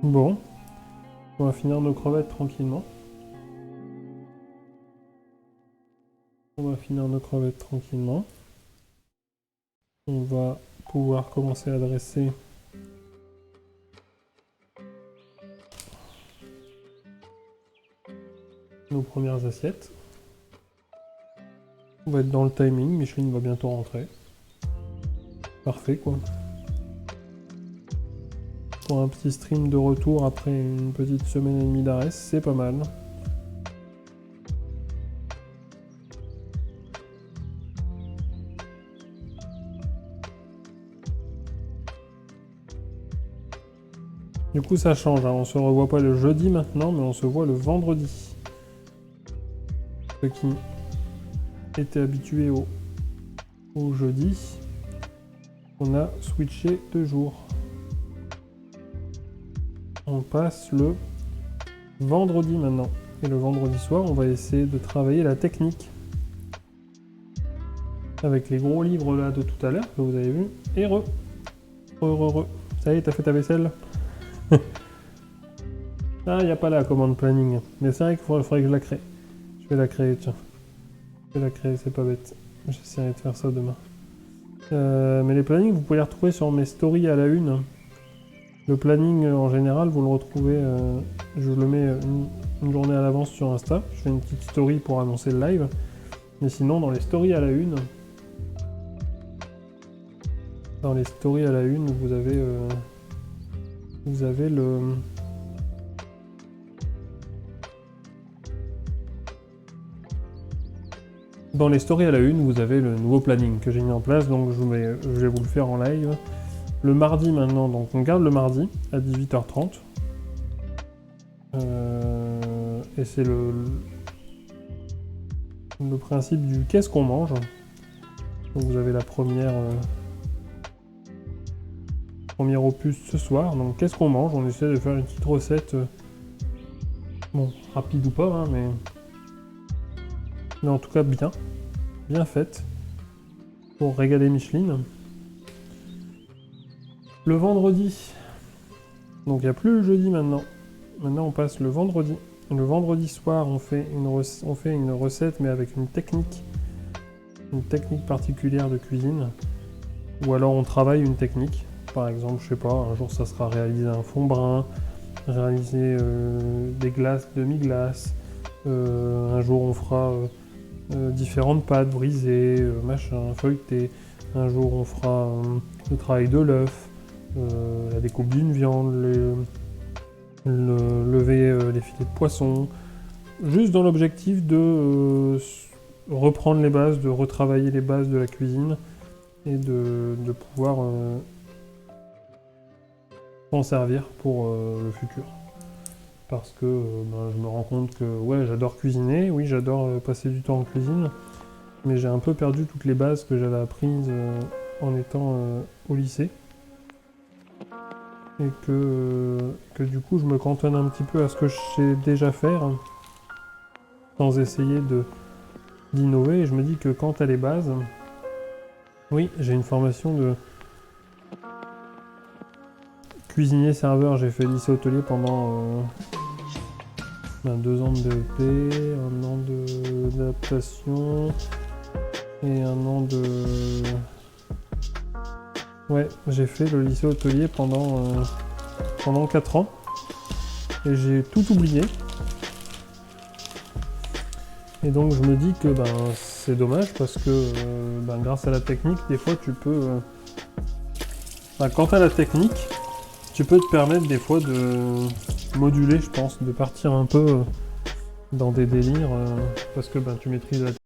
Bon, on va finir nos crevettes tranquillement. On va finir nos crevettes tranquillement. On va pouvoir commencer à dresser nos premières assiettes. On va être dans le timing, Micheline va bientôt rentrer. Parfait quoi. Pour un petit stream de retour après une petite semaine et demie d'arrêt, c'est pas mal. Du coup ça change, hein. On se revoit pas le jeudi maintenant, mais on se voit le vendredi. Ceux qui étaient habitués au jeudi, on a switché 2 jours. On passe le vendredi maintenant. Et le vendredi soir, on va essayer de travailler la technique. Avec les gros livres là de tout à l'heure que vous avez vu. Et Ça y est, t'as fait ta vaisselle? Ah, il n'y a pas la commande planning. Mais c'est vrai qu'il faudrait que je la crée. Je vais la créer, tiens. Je vais la créer, c'est pas bête. J'essaierai de faire ça demain. Mais les plannings, vous pouvez les retrouver sur mes stories à la une. Le planning, en général, vous le retrouvez... je le mets une journée à l'avance sur Insta. Je fais une petite story pour annoncer le live. Mais sinon, dans les stories à la une... Dans les stories à la une, vous avez le... Dans les stories à la une, vous avez le nouveau planning que j'ai mis en place, donc je vais vous le faire en live. Le mardi maintenant, donc on garde le mardi à 18h30. Et c'est le principe du qu'est-ce qu'on mange. Donc vous avez la première premier opus ce soir. Donc qu'est-ce qu'on mange? On essaie de faire une petite recette, bon, rapide ou pas, hein, mais en tout cas bien faite pour régaler Micheline. Le vendredi, donc il n'y a plus le jeudi maintenant. Maintenant on passe le vendredi. Le vendredi soir on fait une recette mais avec une technique particulière de cuisine. Ou alors on travaille une technique. Par exemple, je sais pas, un jour ça sera réaliser un fond brun, réaliser des glaces, demi-glaces. Un jour on fera différentes pâtes brisées, machin, feuilletées. Un jour on fera le travail de l'œuf. La découpe d'une viande, lever les filets de poisson, juste dans l'objectif de reprendre les bases, de retravailler les bases de la cuisine et de pouvoir s'en servir pour le futur. Parce que je me rends compte que ouais, j'adore cuisiner, oui j'adore passer du temps en cuisine, mais j'ai un peu perdu toutes les bases que j'avais apprises en étant au lycée. Et que du coup je me cantonne un petit peu à ce que je sais déjà faire, hein, sans essayer d'innover, et je me dis que quant à les bases, oui, j'ai une formation de cuisinier serveur, j'ai fait lycée hôtelier pendant 2 ans de BEP, 1 an d'adaptation, et 1 an de... Ouais, j'ai fait le lycée hôtelier pendant 4 ans et j'ai tout oublié. Et donc je me dis que c'est dommage parce que grâce à la technique, des fois tu peux... quant à la technique, tu peux te permettre des fois de moduler, je pense, de partir un peu dans des délires parce que tu maîtrises la technique.